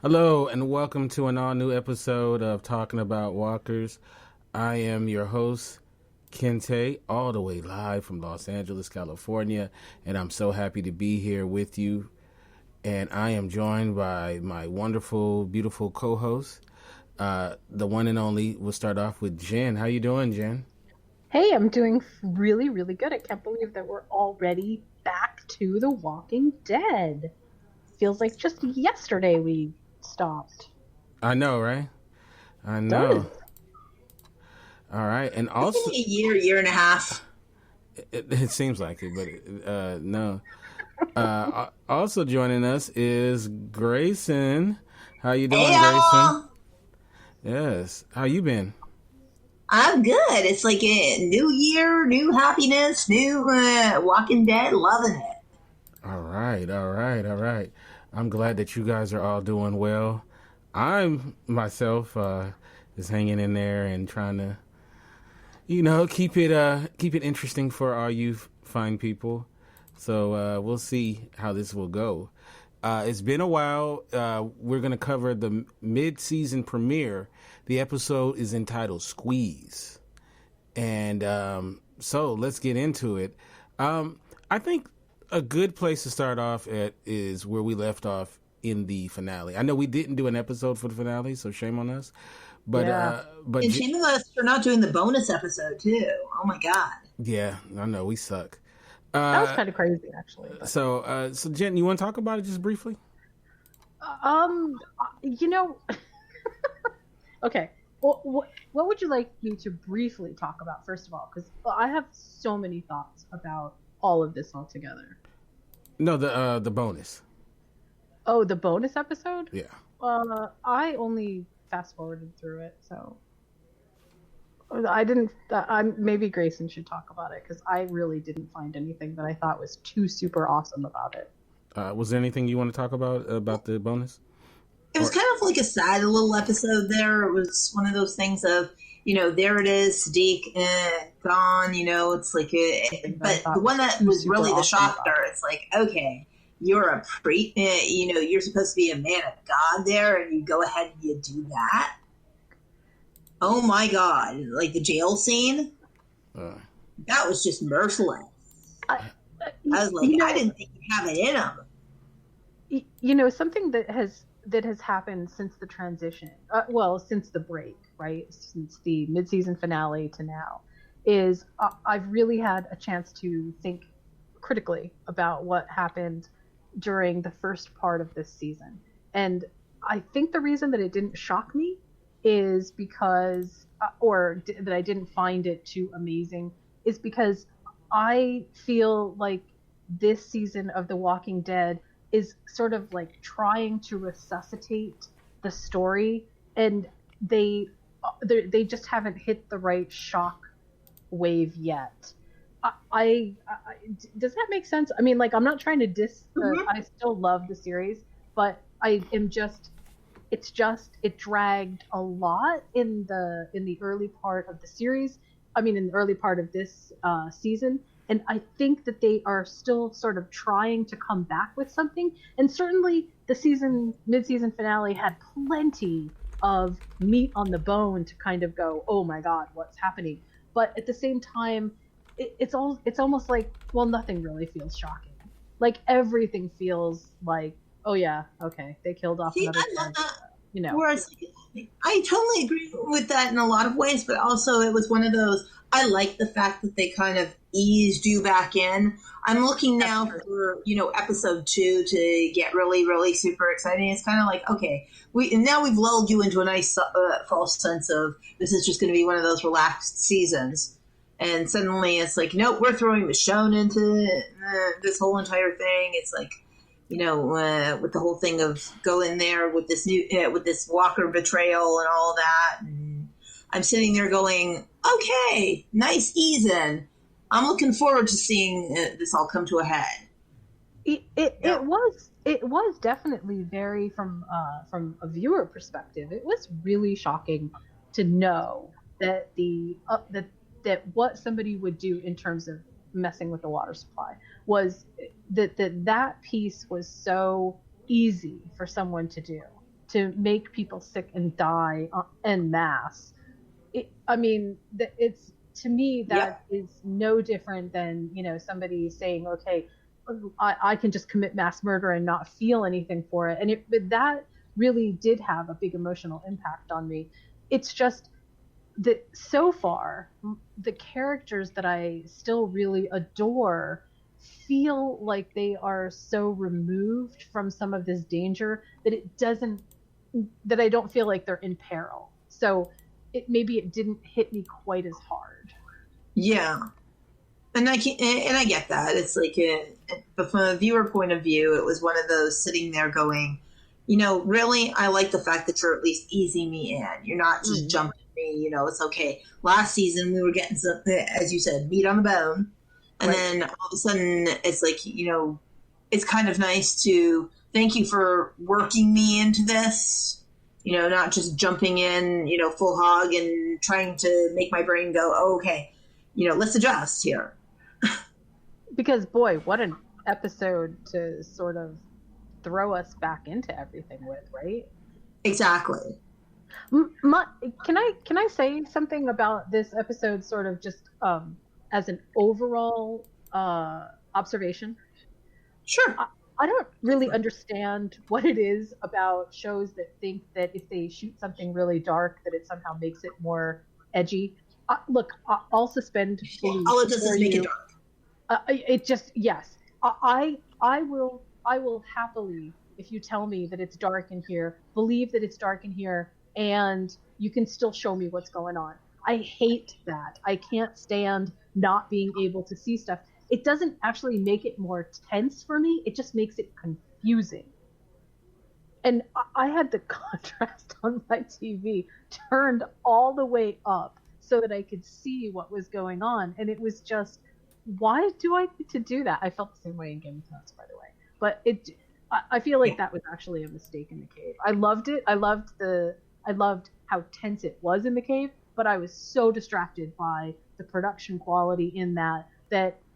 Hello, and welcome to an all new episode of Talking About Walkers. I am your host, Kinte, all the way live from Los Angeles, California, and I'm so happy to be here with you. And I am joined by my wonderful, beautiful co-host, the one and only. We'll start off with Jen. How you doing, Jen? Hey, I'm doing really, really good. I can't believe that we're already back to The Walking Dead. Feels like just yesterday we stopped. I know, right? I Does. know. All right, and It's also been a year and a half. it seems like it, but no. Also joining us is Grayson. How you Hey doing, Grayson? y'all, Yes. How you been? I'm good. It's like a new year, new happiness, new Walking Dead, loving it. All right, all right, all right. I'm glad that you guys are all doing well. I'm myself is hanging in there and trying to, keep it interesting for all you fine people. So we'll see how this will go. It's been a while. We're going to cover the mid-season premiere. The episode is entitled Squeeze. And so let's get into it. I think a good place to start off at is where we left off in the finale. I know we didn't do an episode for the finale, so shame on us. But Yeah. And shame on us for not doing the bonus episode too. Oh my god. yeah, I know we suck. That was kind of crazy, actually. But, So Jen, you want to talk about it just briefly? um, you know, okay. Well, what would you like me to briefly talk about, first of all? Because I have so many thoughts about all of this altogether. No, the bonus. Oh, the bonus episode? Yeah. I only fast forwarded through it, so I didn't. Maybe Grayson should talk about it because I really didn't find anything that I thought was too super awesome about it. Was there anything you want to talk about the bonus? It was kind of like a sad little episode there. It was one of those things of, there it is, Sadiq, gone, it's like, but the one that was really the shocker, it's like, okay, you're a you're supposed to be a man of God there, and you go ahead and you do that. Oh my god, like the jail scene, that was just merciless. I was like, I didn't think you have it in him. Something that has happened since the transition, since the break, right, since the mid-season finale to now, is I've really had a chance to think critically about what happened during the first part of this season. And I think the reason that it didn't shock me is because, that I didn't find it too amazing, is because I feel like this season of The Walking Dead is sort of like trying to resuscitate the story, and they just haven't hit the right shock wave yet. Does that make sense? I mean, like, I'm not trying to diss I still love the series, but I am just it dragged a lot in the early part of the series. I mean, in the early part of this season. And I think that they are still sort of trying to come back with something. And certainly the mid-season finale had plenty of meat on the bone to kind of go, oh my God, what's happening? But at the same time, it's almost like, well, nothing really feels shocking. Like, everything feels like, oh yeah, okay, they killed off another kid. Whereas, I totally agree with that in a lot of ways, but also it was one of those, I like the fact that they kind of eased you back in. I'm looking now for, episode 2 to get really, really super exciting. It's kind of like, okay, we've lulled you into a nice false sense of this is just going to be one of those relaxed seasons. And suddenly it's like, nope, we're throwing Michonne into this whole entire thing. It's like, with the whole thing of go in there with this with this Walker betrayal and all that. And I'm sitting there going, okay, nice ease in. I'm looking forward to seeing this all come to a head. It was definitely very from a viewer perspective. It was really shocking to know that that what somebody would do in terms of messing with the water supply was that piece was so easy for someone to do, to make people sick and die en masse. It's, to me, that is no different than, somebody saying, okay, I can just commit mass murder and not feel anything for it. And that really did have a big emotional impact on me. It's just that so far, the characters that I still really adore feel like they are so removed from some of this danger that I don't feel like they're in peril. So maybe it didn't hit me quite as hard. Yeah. And I get that. It's like, but from a viewer point of view, it was one of those sitting there going, really, I like the fact that you're at least easing me in. You're not just jumping me. It's okay. Last season, we were getting something, as you said, meat on the bone. And then all of a sudden, it's like, it's kind of nice to thank you for working me into this. Not just jumping in, full hog and trying to make my brain go, oh, okay, let's adjust here. Because, boy, what an episode to sort of throw us back into everything with, right? Exactly. Can I say something about this episode, sort of just as an overall observation? Sure. I don't really understand what it is about shows that think that if they shoot something really dark, that it somehow makes it more edgy. Look, I'll suspend belief. All it does is make it dark. It just, yes. I will happily, if you tell me that it's dark in here, believe that it's dark in here, and you can still show me what's going on. I hate that. I can't stand not being able to see stuff. It doesn't actually make it more tense for me. It just makes it confusing. And I had the contrast on my TV turned all the way up so that I could see what was going on. And it was just, why do I need to do that? I felt the same way in Game of Thrones, by the way. But I feel like that was actually a mistake in the cave. I loved it. I loved how tense it was in the cave, but I was so distracted by the production quality in that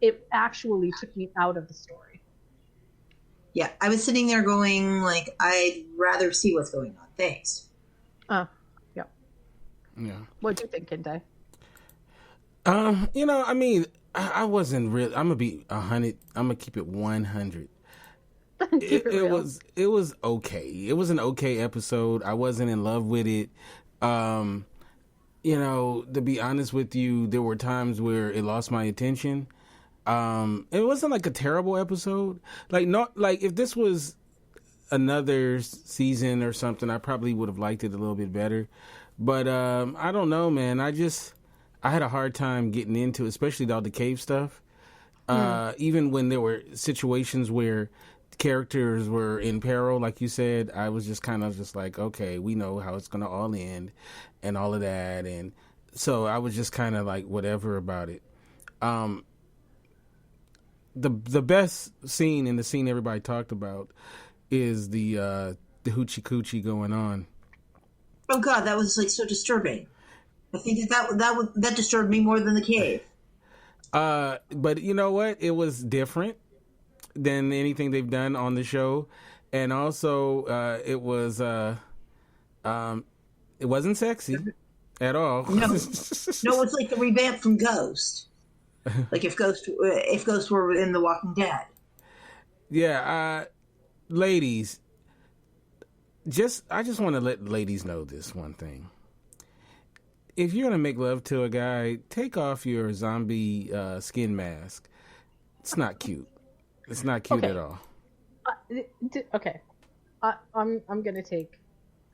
it actually took me out of the story. Yeah, I was sitting there going, like, I'd rather see what's going on. Thanks. Yeah. Yeah. What do you think, Kinte? I wasn't really. I'm gonna be 100. I'm gonna keep it 100. It was okay. It was an okay episode. I wasn't in love with it. To be honest with you, there were times where it lost my attention. It wasn't like a terrible episode. Like if this was another season or something, I probably would have liked it a little bit better. But I don't know, man. I had a hard time getting into it, especially all the cave stuff. Even when there were situations where characters were in peril, like you said, I was just kind of just like, okay, we know how it's going to all end and all of that. And so I was just kind of like whatever about it. The best scene, and the scene everybody talked about, is the hoochie coochie going on. Oh God, that was like so disturbing. I think that disturbed me more than the cave. But you know what? It was different than anything they've done on the show, and also it wasn't sexy at all. No, it's like the revamp from Ghost. Like if Ghost were in The Walking Dead. Yeah, ladies. I just want to let ladies know this one thing. If you're gonna make love to a guy, take off your zombie skin mask. It's not cute. It's not cute at all. Okay, I'm gonna take.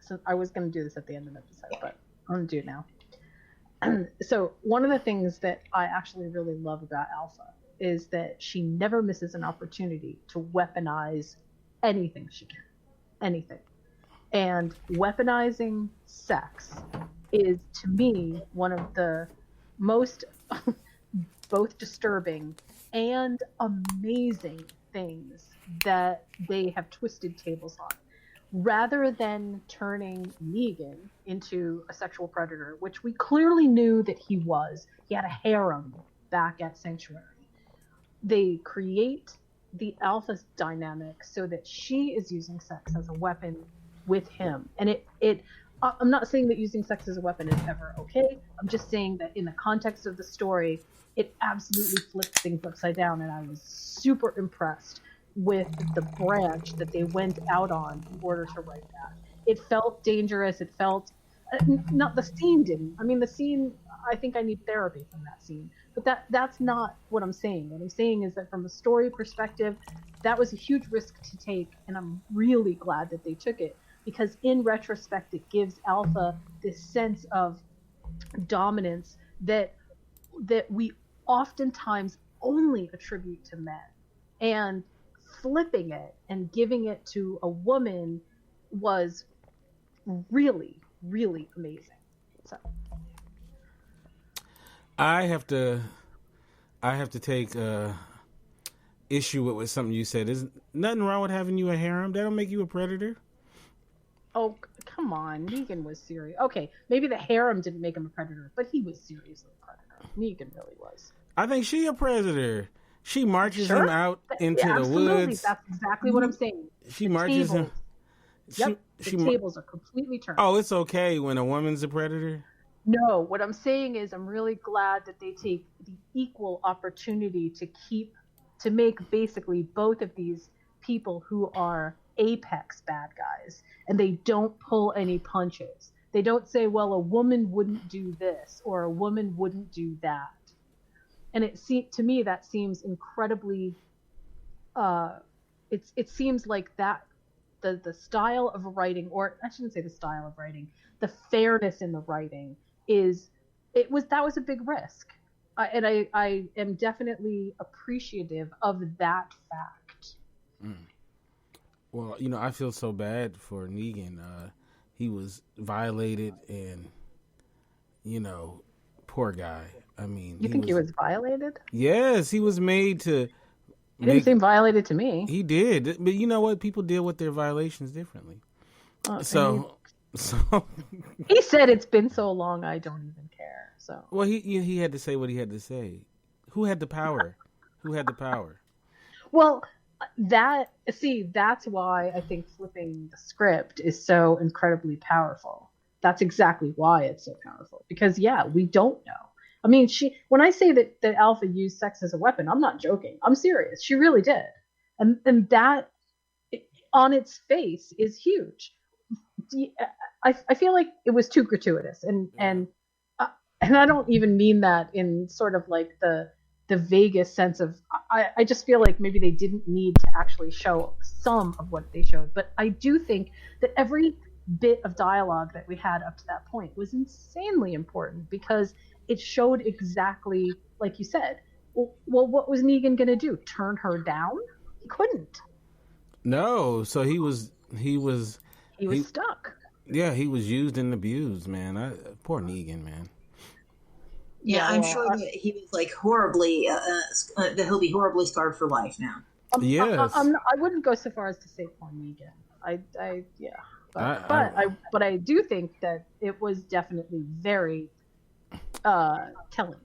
So I was gonna do this at the end of the episode, but I'm gonna do it now. So one of the things that I actually really love about Alpha is that she never misses an opportunity to weaponize anything she can, anything. And weaponizing sex is, to me, one of the most both disturbing and amazing things that they have twisted tables on. Rather than turning Negan into a sexual predator, which we clearly knew that he was, he had a harem back at Sanctuary. They create the Alpha dynamic so that she is using sex as a weapon with him. And I'm not saying that using sex as a weapon is ever okay. I'm just saying that in the context of the story, it absolutely flipped things upside down, and I was super impressed with the branch that they went out on in order to write that. It felt dangerous. It felt not the scene didn't. I mean, the scene. I think I need therapy from that scene. But that's not what I'm saying. What I'm saying is that from a story perspective, that was a huge risk to take, and I'm really glad that they took it, because in retrospect, it gives Alpha this sense of dominance that we oftentimes only attribute to men. And flipping it and giving it to a woman was really, really amazing. So I have to take issue with something you said. There's nothing wrong with having you a harem. That'll make you a predator. Oh, come on. Negan was serious. Okay, maybe the harem didn't make him a predator, but he was seriously a predator. Negan really was. I think she a predator. She marches him out into the absolutely. woods. That's exactly what I'm saying. She marches him. Yep, the tables are completely turned. Oh, it's okay when a woman's a predator? No, what I'm saying is I'm really glad that they take the equal opportunity to make basically both of these people who are apex bad guys, and they don't pull any punches. They don't say, well, a woman wouldn't do this or a woman wouldn't do that. And to me that seems incredibly it seems like that the style of writing, or I shouldn't say the style of writing, the fairness in the writing that was a big risk. And I am definitely appreciative of that fact. Well, I feel so bad for Negan. He was violated, and poor guy. I mean, you think he was violated? Yes, he was made to. He didn't seem violated to me. He did, but you know what? People deal with their violations differently. So he said it's been so long, I don't even care. So well, he had to say what he had to say. Who had the power? Who had the power? Well, that's why I think flipping the script is so incredibly powerful. That's exactly why it's so powerful. Because we don't know. I mean, when I say that Alpha used sex as a weapon, I'm not joking. I'm serious. She really did. And that on its face is huge. I feel like it was too gratuitous, and I don't even mean that in sort of like the vaguest sense of I just feel like maybe they didn't need to actually show some of what they showed. But I do think that every bit of dialogue that we had up to that point was insanely important, because it showed exactly, like you said, well, what was Negan going to do? Turn her down? He couldn't. No, so he was stuck. Yeah, he was used and abused, man. Poor Negan, man. Yeah, I'm sure that he was like horribly, that he'll be horribly scarred for life now. Yes. I wouldn't go so far as to say poor Negan. But I do think that it was definitely very telling.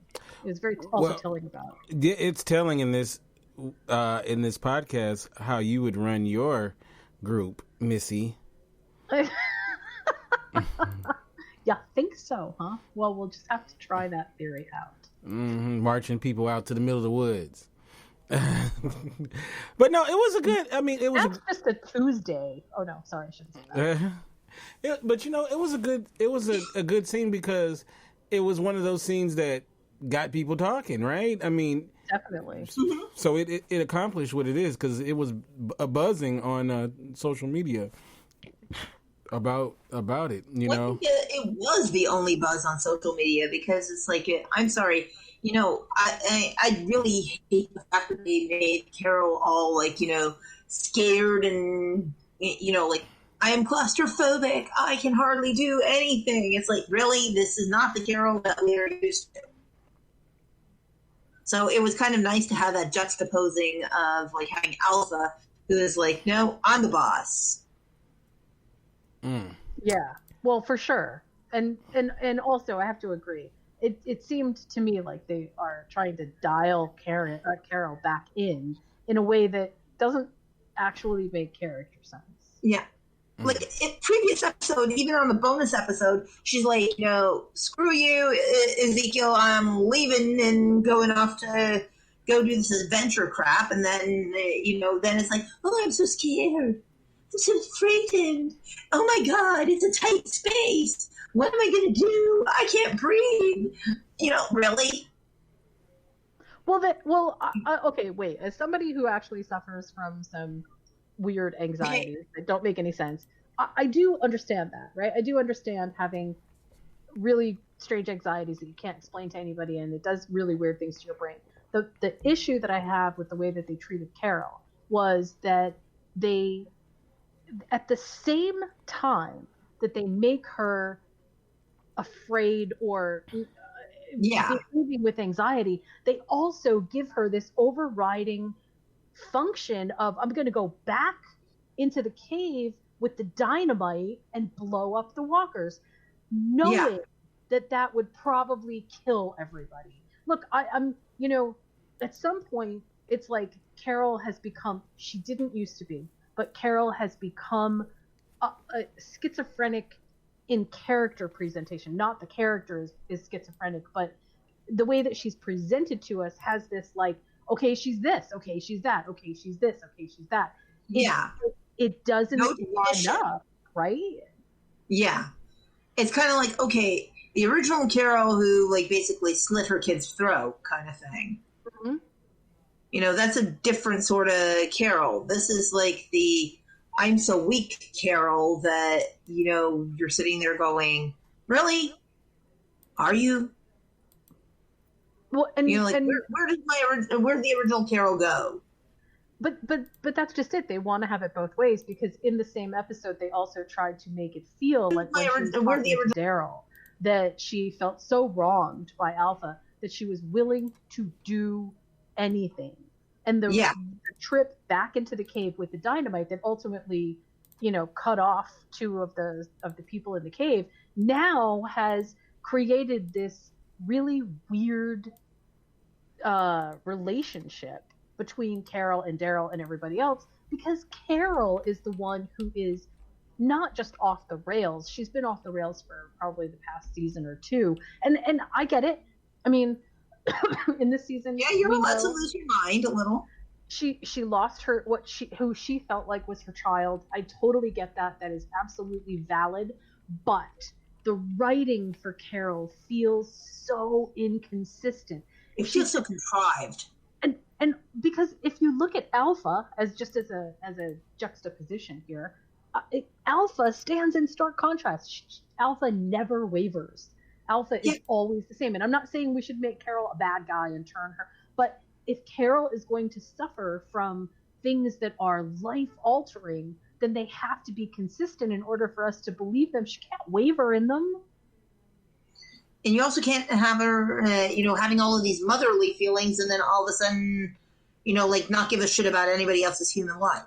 It was very telling about. It's telling in this podcast how you would run your group, Missy. Yeah, think so, huh? Well, we'll just have to try that theory out. Marching people out to the middle of the woods. But no, it was a good. I mean, it was. That's just a Tuesday. Oh no, sorry, I shouldn't say that. But it was a good. It was a good scene, because it was one of those scenes that got people talking, right? I mean, definitely. So it accomplished what it is, because it was a buzzing on social media about it. It was the only buzz on social media, because it's like, I'm sorry, I really hate the fact that they made Carol all like, scared and, like, I am claustrophobic. I can hardly do anything. It's like, really? This is not the Carol that we are used to. So it was kind of nice to have that juxtaposing of like having Alpha, who is like, no, I'm the boss. Yeah, well, for sure. And also, I have to agree. It seemed to me like they are trying to dial Carol back in a way that doesn't actually make character sense. Yeah. Like, in previous episode, even on the bonus episode, she's like, screw you, Ezekiel, I'm leaving and going off to go do this adventure crap. And then, then it's like, oh, I'm so scared. I'm so frightened. Oh my God, it's a tight space. What am I going to do? I can't breathe. Really? Okay, wait. As somebody who actually suffers from some weird anxieties that don't make any sense, I do understand that, right? I do understand having really strange anxieties that you can't explain to anybody, and it does really weird things to your brain. The issue that I have with the way that they treated Carol was that they, at the same time that they make her afraid or behaving with anxiety, they also give her this overriding function of, I'm going to go back into the cave with the dynamite and blow up the walkers, knowing that would probably kill everybody. Look, I'm at some point, it's like Carol has become, she didn't used to be, but Carol has become a schizophrenic in character presentation. Not the character is schizophrenic, but the way that she's presented to us has this like, okay, she's this, okay, she's that, okay, she's this, okay, she's that. It doesn't line up, right? Yeah. It's kind of like, okay, the original Carol who like basically slit her kid's throat kind of thing. Mm-hmm. That's a different sort of Carol. This is like the I'm so weak Carol that, you're sitting there going, really? Are you? Well, and where'd the original Carol go? But that's just it. They want to have it both ways, because in the same episode, they also tried to make it feel like when she was talking to Daryl, that she felt so wronged by Alpha that she was willing to do anything. And the trip back into the cave with the dynamite that ultimately, cut off two of the people in the cave, now has created this really weird relationship between Carol and Daryl and everybody else, because Carol is the one who is not just off the rails. She's been off the rails for probably the past season or two. And I get it. I mean, in this season, you're allowed to lose your mind a little. She lost who she felt like was her child. I totally get that. That is absolutely valid. But the writing for Carol feels so inconsistent. It feels so contrived. And because if you look at Alpha as a juxtaposition here, Alpha stands in stark contrast. Alpha never wavers. Alpha is always the same. And I'm not saying we should make Carol a bad guy and turn her, but if Carol is going to suffer from things that are life-altering, then they have to be consistent in order for us to believe them. She can't waver in them. And you also can't have her, having all of these motherly feelings and then all of a sudden, not give a shit about anybody else's human life.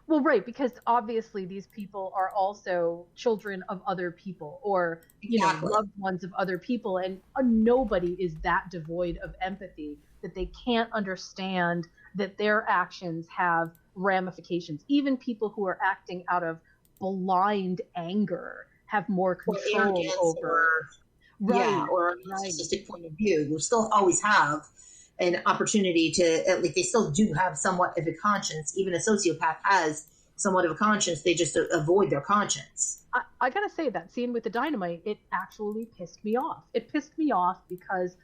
Well, right, because obviously these people are also children of other people or, loved ones of other people. And nobody is that devoid of empathy that they can't understand that their actions have ramifications. Even people who are acting out of blind anger have more control over. Or a narcissistic point of view. You'll still always have an opportunity to, they still do have somewhat of a conscience. Even a sociopath has somewhat of a conscience. They just avoid their conscience. I gotta say, that scene with the dynamite, it actually pissed me off. It pissed me off because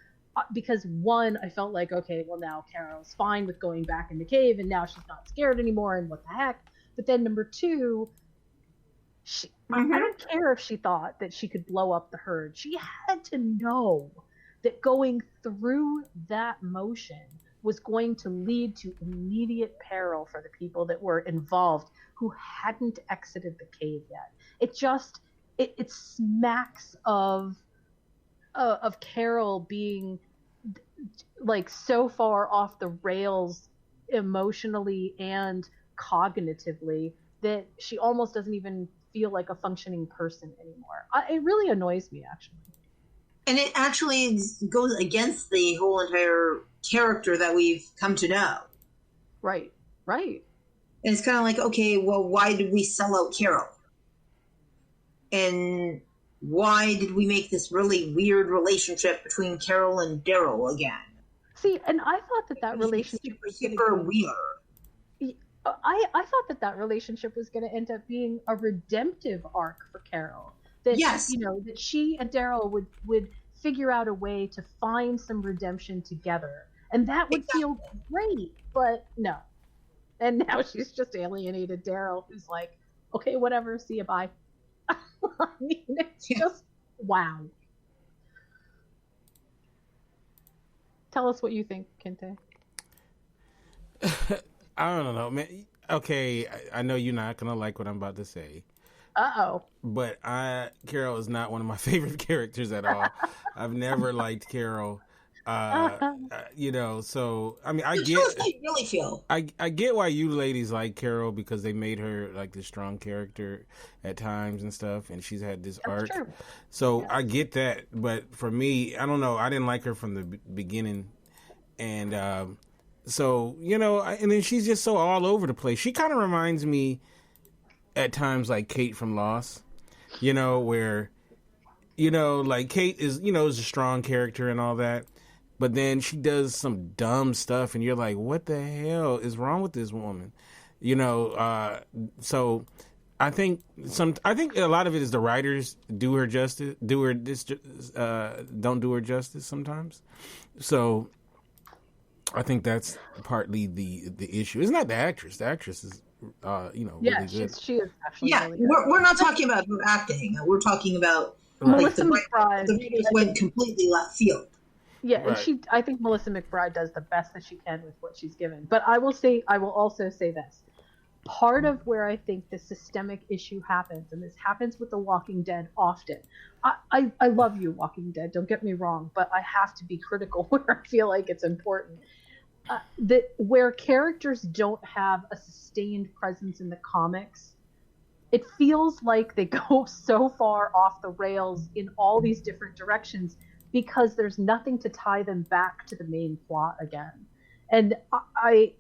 one, I felt like, okay, well now Carol's fine with going back in the cave and now she's not scared anymore and what the heck. But then number two, I don't care if she thought that she could blow up the herd. She had to know that going through that motion was going to lead to immediate peril for the people that were involved who hadn't exited the cave yet. It just, it smacks of Carol being like so far off the rails emotionally and cognitively that she almost doesn't even feel like a functioning person anymore. It really annoys me, actually. And it actually goes against the whole entire character that we've come to know. Right. And it's kind of like, okay, well, why did we sell out Carol? And why did we make this really weird relationship between Carol and Daryl again? See, and I thought that relationship was super weird. I thought that relationship was going to end up being a redemptive arc for Carol. That, yes. That she and Daryl would figure out a way to find some redemption together. And that would feel great, but no. And now she's just alienated Daryl, who's like, okay, whatever, see you, bye. I mean, it's just, wow. Tell us what you think, Kinte. I don't know, man. Okay, I know you're not going to like what I'm about to say. Uh-oh. But Carol is not one of my favorite characters at all. I've never liked Carol. So I mean, I get. I really feel. I get why you ladies like Carol, because they made her like this strong character at times and stuff, and she's had this arc. True. So yeah. I get that, but for me, I don't know. I didn't like her from the beginning, and so and then she's just so all over the place. She kind of reminds me at times like Kate from Lost, where like Kate is is a strong character and all that. But then she does some dumb stuff, and you're like, "What the hell is wrong with this woman?" So I think a lot of it is the writers don't do her justice sometimes. So I think that's partly the issue. It's not the actress. The actress is really good. She is actually really good. We're not talking about her acting. We're talking about Melissa McBride. The writers went completely left field. Yeah, right. And I think Melissa McBride does the best that she can with what she's given. But I will also say this. Part of where I think the systemic issue happens, and this happens with The Walking Dead often. I love you, Walking Dead, don't get me wrong, but I have to be critical where I feel like it's important. That where characters don't have a sustained presence in the comics, it feels like they go so far off the rails in all these different directions, because there's nothing to tie them back to the main plot again. And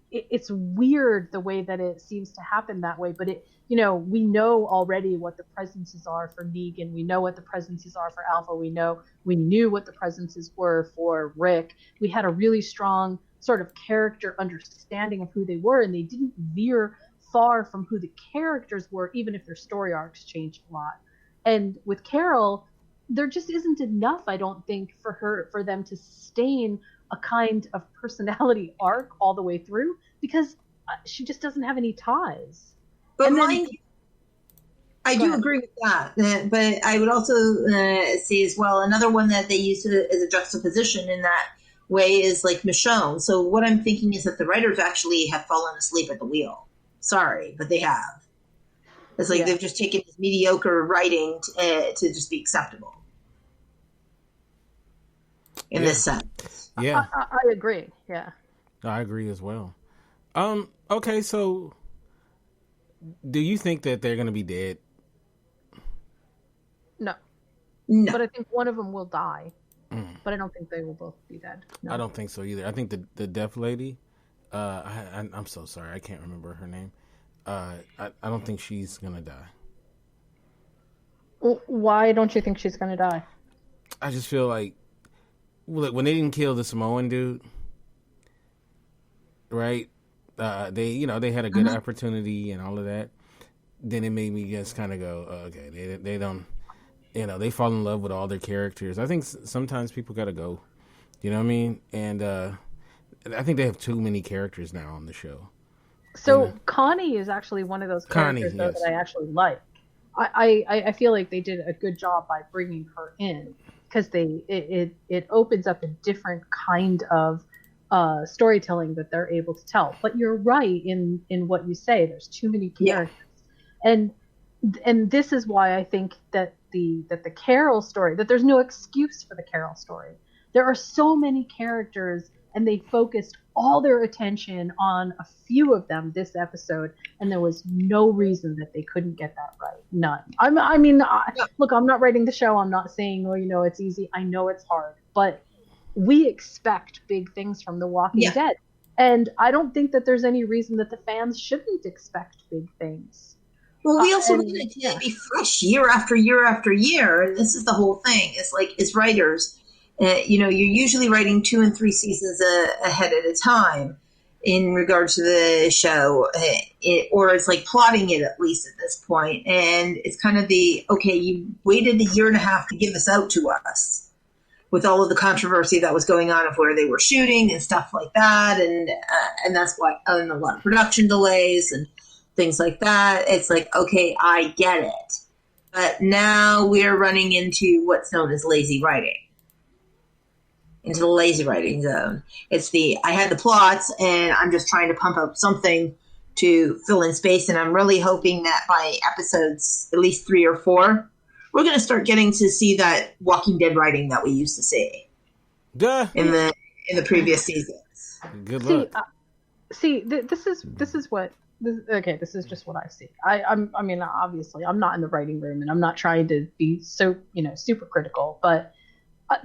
it's weird the way that it seems to happen that way, but we know already what the presences are for Negan. We know what the presences are for Alpha. We knew what the presences were for Rick. We had a really strong sort of character understanding of who they were, and they didn't veer far from who the characters were, even if their story arcs changed a lot. And with Carol, there just isn't enough, I don't think, for them to sustain a kind of personality arc all the way through, because she just doesn't have any ties. But I do agree with that. But I would also say as well, another one that they use as a juxtaposition in that way is like Michonne. So what I'm thinking is that the writers actually have fallen asleep at the wheel. Sorry, but they have. It's like they've just taken this mediocre writing to just be acceptable in this sense. Yeah, I agree. Yeah, I agree as well. Okay, so do you think that they're going to be dead? No, but I think one of them will die. But I don't think they will both be dead. No. I don't think so either. I think the deaf lady. I'm so sorry, I can't remember her name. I don't think she's gonna die. Well, why don't you think she's gonna die? I just feel like, when they didn't kill the Samoan dude, right? They had a good opportunity and all of that. Then it made me just kind of go, okay, they don't, they fall in love with all their characters. I think sometimes people gotta go. You know what I mean? And I think they have too many characters now on the show. So Connie is actually one of those characters that I actually like. I feel like they did a good job by bringing her in, because it opens up a different kind of storytelling that they're able to tell. But you're right in what you say. There's too many characters, and this is why I think that the Carol story, that there's no excuse for the Carol story. There are so many characters, and they focused all their attention on a few of them this episode, and there was no reason that they couldn't get that right. None. Look, I'm not writing the show. I'm not saying, it's easy. I know it's hard, but we expect big things from The Walking Dead, and I don't think that there's any reason that the fans shouldn't expect big things. Well, we also want And it to yeah, be fresh year after year after year. And this is the whole thing. It's like, as writers, you're usually writing 2 and 3 seasons ahead at a time in regards to the show, or it's like plotting it at least at this point. And it's kind of okay, you waited a year and a half to give this out to us with all of the controversy that was going on of where they were shooting and stuff like that. And that's why, and a lot of production delays and things like that. It's like, okay, I get it. But now we're running into what's known as lazy writing, into the lazy writing zone. It's I had the plots and I'm just trying to pump up something to fill in space. And I'm really hoping that by episodes, at least 3 or 4, we're going to start getting to see that Walking Dead writing that we used to see in the previous seasons. Good luck. This is what. This is just what I see. I mean, obviously, I'm not in the writing room, and I'm not trying to be so super critical. But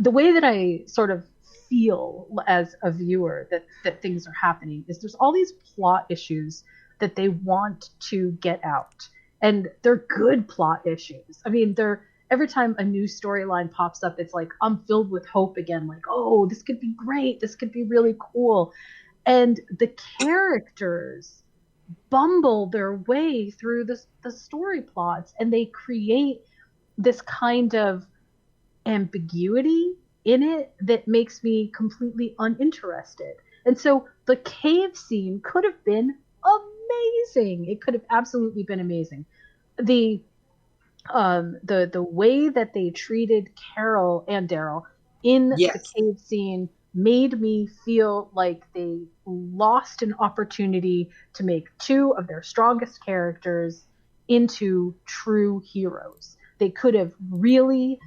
the way that I sort of feel as a viewer that things are happening is there's all these plot issues that they want to get out, and they're good plot issues. I mean, every time a new storyline pops up, it's like I'm filled with hope again. Like, oh, this could be great. This could be really cool, and the characters bumble their way through the story plots, and they create this kind of ambiguity in it that makes me completely uninterested. And so the cave scene could have been amazing. It could have absolutely been amazing. The way that they treated Carol and Daryl in the cave scene made me feel like they lost an opportunity to make 2 of their strongest characters into true heroes. They could have really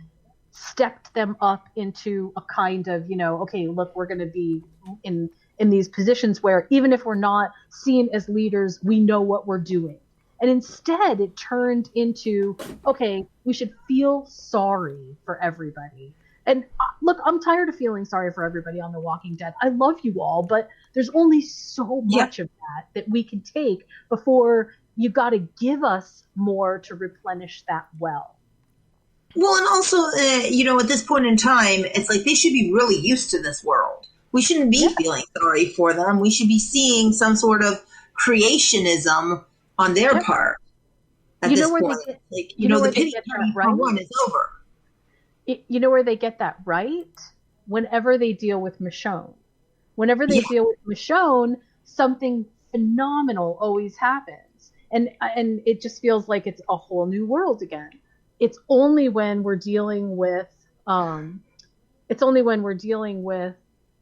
stepped them up into a kind of, okay, look, we're going to be in these positions where even if we're not seen as leaders, we know what we're doing. And instead it turned into, okay, we should feel sorry for everybody. And look, I'm tired of feeling sorry for everybody on The Walking Dead. I love you all, but there's only so much of that we can take before you got to give us more to replenish that well. Well, and also, at this point in time, it's like they should be really used to this world. We shouldn't be feeling sorry for them. We should be seeing some sort of creationism on their part at this point. The pity party for one is over. You know where they get that right? Whenever they deal with Michonne. Whenever they deal with Michonne, something phenomenal always happens. And it just feels like it's a whole new world again. It's only when we're dealing with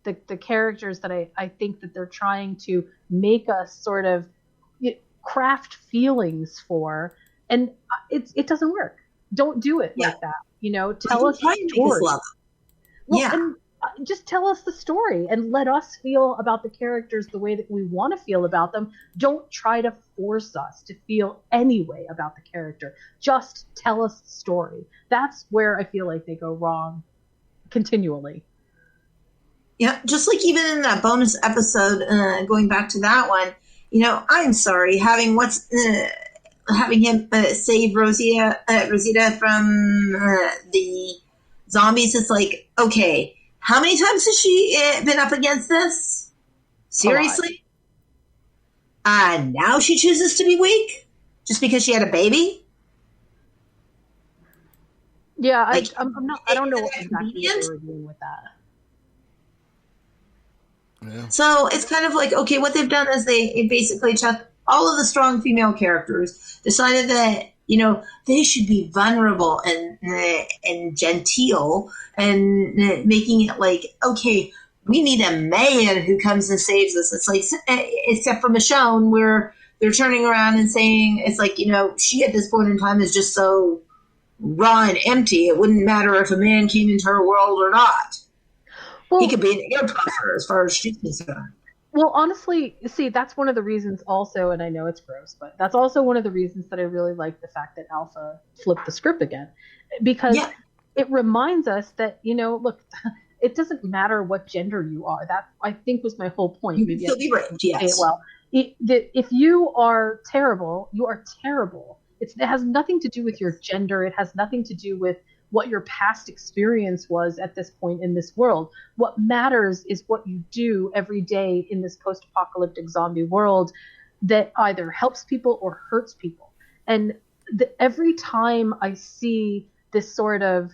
the characters that I think that they're trying to make us sort of craft feelings for, and it doesn't work. Don't do it like that. Tell us the story. And just tell us the story and let us feel about the characters the way that we want to feel about them. Don't try to force us to feel any way about the character. Just tell us the story. That's where I feel like they go wrong continually. Yeah, just like even in that bonus episode, going back to that one, I'm sorry, having him save Rosita from the zombies. It's like, okay, how many times has she been up against this? Seriously? Now she chooses to be weak just because she had a baby? Yeah, I don't know what exactly they were doing with that. Yeah. So it's kind of like, okay, what they've done is they basically took all of the strong female characters, decided that, they should be vulnerable and genteel, and making it like, okay, we need a man who comes and saves us. It's like, except for Michonne, where they're turning around and saying, it's like, she at this point in time is just so raw and empty. It wouldn't matter if a man came into her world or not. Well, he could be an air puffer as far as she's concerned. Well, honestly, see, that's one of the reasons also, and I know it's gross, but that's also one of the reasons that I really like the fact that Alpha flipped the script again. Because it reminds us that, look, it doesn't matter what gender you are. That, I think, was my whole point. You can still be raped, yes. Well, if you are terrible, you are terrible. It has nothing to do with your gender. It has nothing to do with what your past experience was at this point in this world. What matters is what you do every day in this post-apocalyptic zombie world that either helps people or hurts people. And every time I see this sort of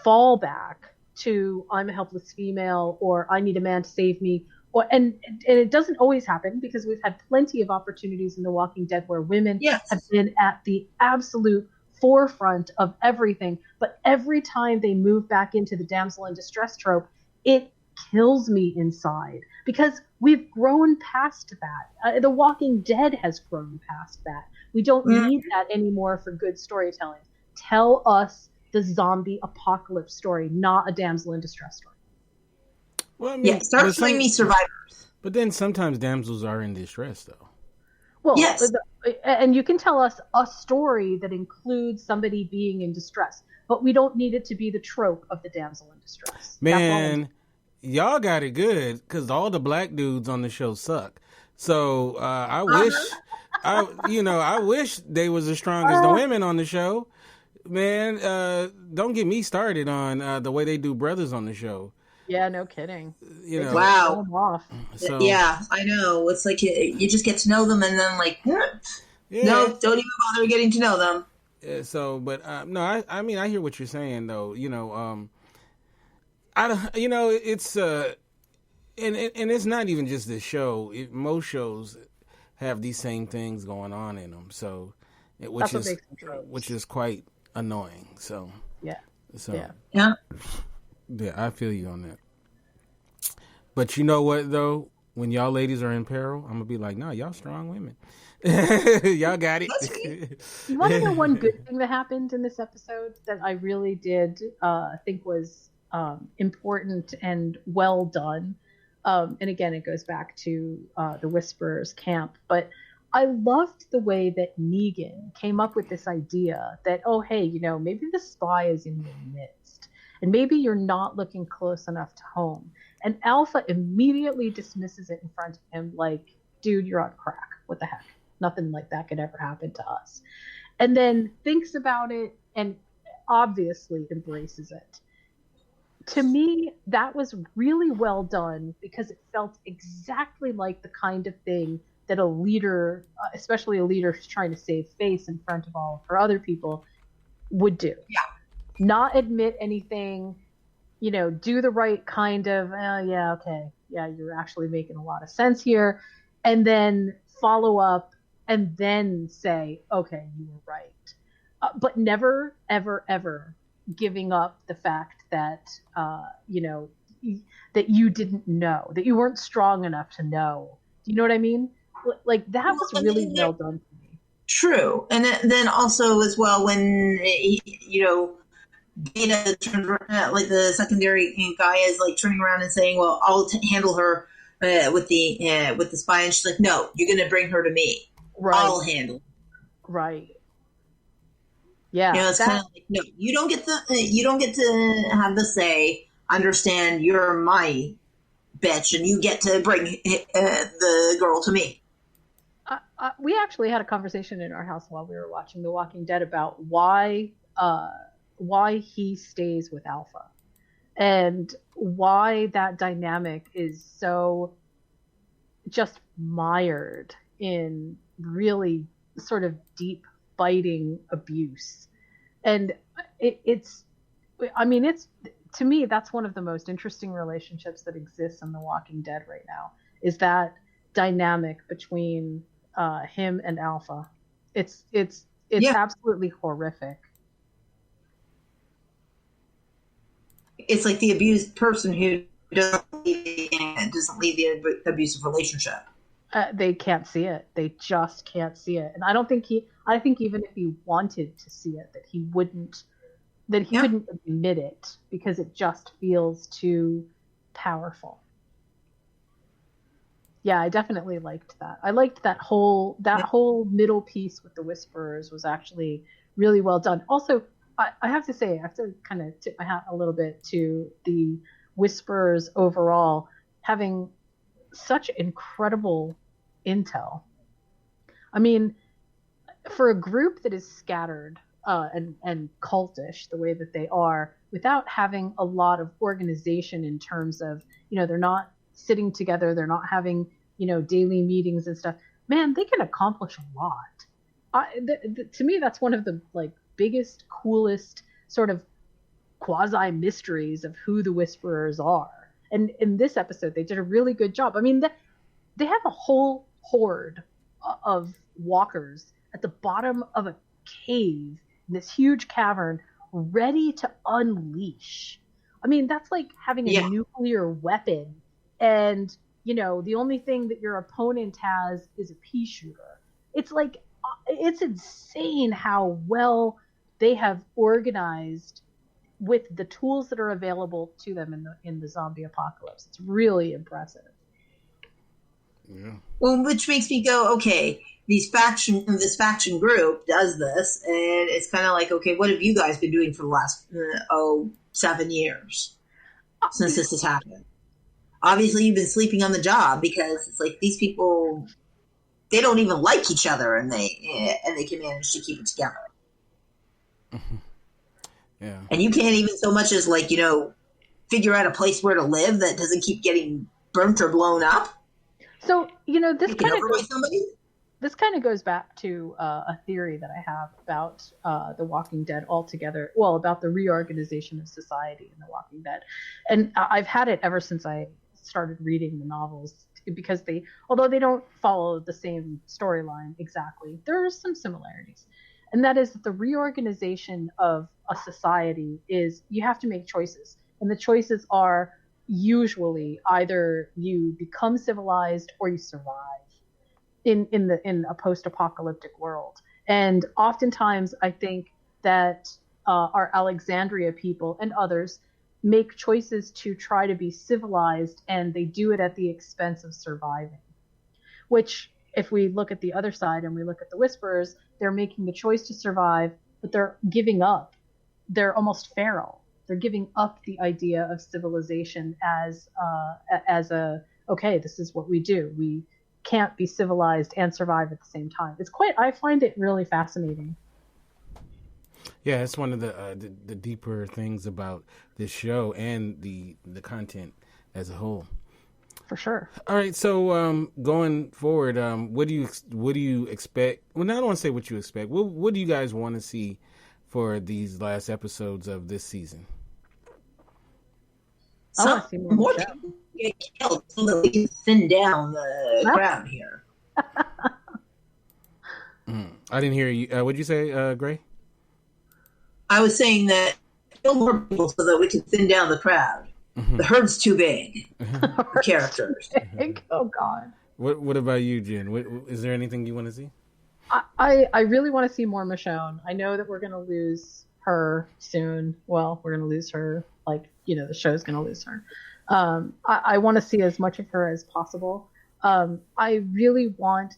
fallback to I'm a helpless female or I need a man to save me, and it doesn't always happen, because we've had plenty of opportunities in The Walking Dead where women have been at the absolute forefront of everything, but every time they move back into the damsel in distress trope, it kills me inside, because we've grown past that. The Walking Dead has grown past that. We don't need that anymore for good storytelling. Tell us the zombie apocalypse story, not a damsel in distress story. Well, I mean, start showing me survivors. But then sometimes damsels are in distress, though. Well, yes. And you can tell us a story that includes somebody being in distress, but we don't need it to be the trope of the damsel in distress. Man, y'all got it good, because all the black dudes on the show suck. So I wish, I wish they was as strong as the women on the show. Man, don't get me started on the way they do brothers on the show. Yeah, no kidding. Wow. So, yeah, I know. It's like you just get to know them, and then no, don't even bother getting to know them. Yeah, so, but no, I mean, I hear what you're saying, though. It's and it's not even just this show. Most shows have these same things going on in them. So, which is quite annoying. So yeah. Yeah, I feel you on that. But you know what, though? When y'all ladies are in peril, I'm going to be like, nah, y'all strong women. Y'all got it. You want to know one good thing that happened in this episode that I really did think was important and well done? And again, it goes back to the Whisperers camp. But I loved the way that Negan came up with this idea that, oh, hey, maybe the spy is in your midst. And maybe you're not looking close enough to home. And Alpha immediately dismisses it in front of him like, dude, you're on crack. What the heck? Nothing like that could ever happen to us. And then thinks about it and obviously embraces it. To me, that was really well done, because it felt exactly like the kind of thing that a leader, especially a leader who's trying to save face in front of all of her other people, would do. Yeah. Not admit anything, do the right kind of, you're actually making a lot of sense here, and then follow up and then say, okay, you were right. But never, ever, ever giving up the fact that, that you didn't know, that you weren't strong enough to know. Do you know what I mean? Like, that was really well done for me. True. And then also as well, when, Data turns like the secondary guy is like turning around and saying, well, I'll handle her with the spy, and she's like, no, you're going to bring her to me. Right. I'll handle her. Right. Yeah. It's kind of like, no, you don't get to have the say. Understand, you're my bitch, and you get to bring the girl to me. We actually had a conversation in our house while we were watching The Walking Dead about why he stays with Alpha and why that dynamic is so just mired in really sort of deep biting abuse. And it's to me, that's one of the most interesting relationships that exists in The Walking Dead right now, is that dynamic between him and Alpha. It's absolutely horrific. It's like the abused person who doesn't leave the abusive relationship. They can't see it. They just can't see it. And I think even if he wanted to see it, that he wouldn't, that he couldn't admit it, because it just feels too powerful. Yeah, I definitely liked that. I liked that whole middle piece with the Whisperers was actually really well done. Also, I have to say, I have to kind of tip my hat a little bit to the Whisperers overall, having such incredible intel. I mean, for a group that is scattered and cultish the way that they are, without having a lot of organization in terms of, they're not sitting together, they're not having, daily meetings and stuff, man, they can accomplish a lot. To me, that's one of the biggest, coolest sort of quasi mysteries of who the Whisperers are. And in this episode, they did a really good job. I mean, they have a whole horde of walkers at the bottom of a cave in this huge cavern, ready to unleash. I mean, that's like having a nuclear weapon, and the only thing that your opponent has is a pea shooter. It's insane how well they have organized with the tools that are available to them in the zombie apocalypse. It's really impressive. Yeah. Well, which makes me go, okay, this faction group does this, and it's kind of like, okay, what have you guys been doing for the last 7 years since this has happened? Obviously, you've been sleeping on the job, because it's like these people, they don't even like each other, and they can manage to keep it together. Mm-hmm. Yeah. And you can't even so much as figure out a place where to live that doesn't keep getting burnt or blown up. So this kind of goes back to a theory that I have about The Walking Dead altogether. Well, about the reorganization of society in The Walking Dead, and I've had it ever since I started reading the novels, because although they don't follow the same storyline exactly, there are some similarities. And that is that the reorganization of a society is, you have to make choices. And the choices are usually either you become civilized or you survive in a post-apocalyptic world. And oftentimes I think that our Alexandria people and others make choices to try to be civilized, and they do it at the expense of surviving. Which, if we look at the other side and we look at the Whisperers, they're making the choice to survive, but they're giving up. They're almost feral. They're giving up the idea of civilization as okay, this is what we do. We can't be civilized and survive at the same time. I find it really fascinating. Yeah, it's one of the deeper things about this show and the content as a whole. For sure. All right, so going forward, what do you expect? Well, I don't want to say what you expect. What do you guys want to see for these last episodes of this season? Some more people get killed so that we can thin down the crowd here. I didn't hear you. What'd you say, Gray? I was saying that kill more people so that we can thin down the crowd. Mm-hmm. The herd's too big for characters. Oh, God. What about you, Jen? Is there anything you want to see? I really want to see more Michonne. I know that we're going to lose her soon. Well, we're going to lose her. The show's going to lose her. I want to see as much of her as possible. I really want...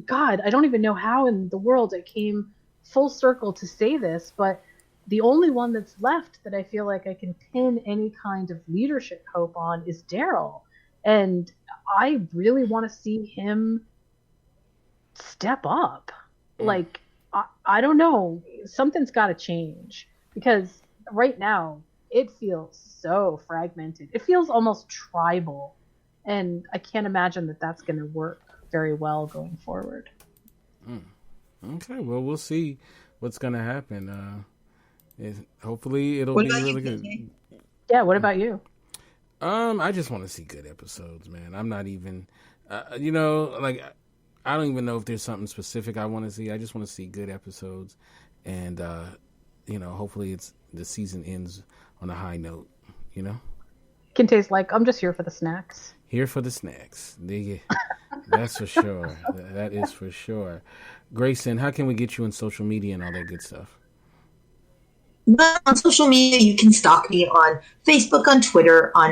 God, I don't even know how in the world it came full circle to say this, but the only one that's left that I feel like I can pin any kind of leadership hope on is Daryl. And I really want to see him step up. I don't know. Something's got to change, because right now it feels so fragmented. It feels almost tribal. And I can't imagine that that's going to work very well going forward. Okay, well, we'll see what's going to happen. Hopefully it'll be really good. Yeah, what about you? I just want to see good episodes, man. I'm not even, I don't even know if there's something specific I want to see. I just want to see good episodes, and hopefully the season ends on a high note. Kinte's like, I'm just here for the snacks. Here for the snacks. That's for sure. That is for sure. Grayson, how can we get you on social media and all that good stuff? Well, on social media, you can stalk me on Facebook, on Twitter, on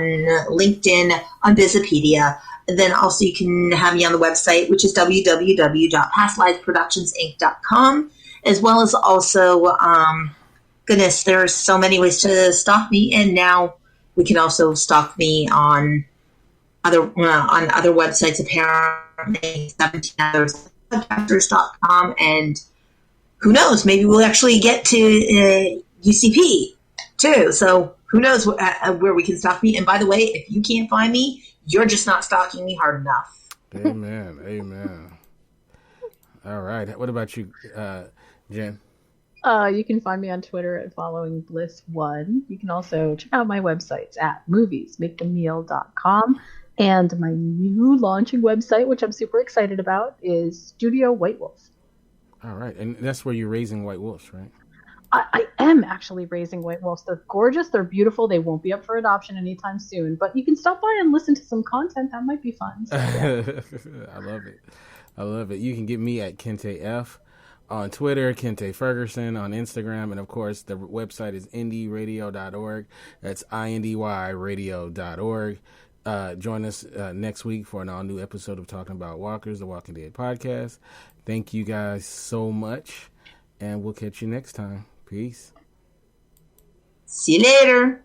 LinkedIn, on Visipedia. And then also you can have me on the website, which is www.pastlifeproductionsinc.com, as well as also, goodness, there's so many ways to stalk me. And now we can also stalk me on other websites, apparently 17 others, podcasters.com and who knows? Maybe we'll actually get to UCP too. So who knows where we can stalk me? And by the way, if you can't find me, you're just not stalking me hard enough. Amen. Amen. All right. What about you, Jen? You can find me on Twitter at followingbliss1. You can also check out my websites at moviesmakeameal.com. And my new launching website, which I'm super excited about, is Studio White Wolf. All right. And that's where you're raising white wolves, right? I am actually raising white wolves. They're gorgeous. They're beautiful. They won't be up for adoption anytime soon. But you can stop by and listen to some content. That might be fun. So, yeah. I love it. I love it. You can get me at Kinte F on Twitter, Kinte Ferguson on Instagram, and of course the website is indyradio.org. That's indyradio.org. Join us next week for an all-new episode of Talking About Walkers, the Walking Dead podcast. Thank you guys so much, and we'll catch you next time. Peace. See you later.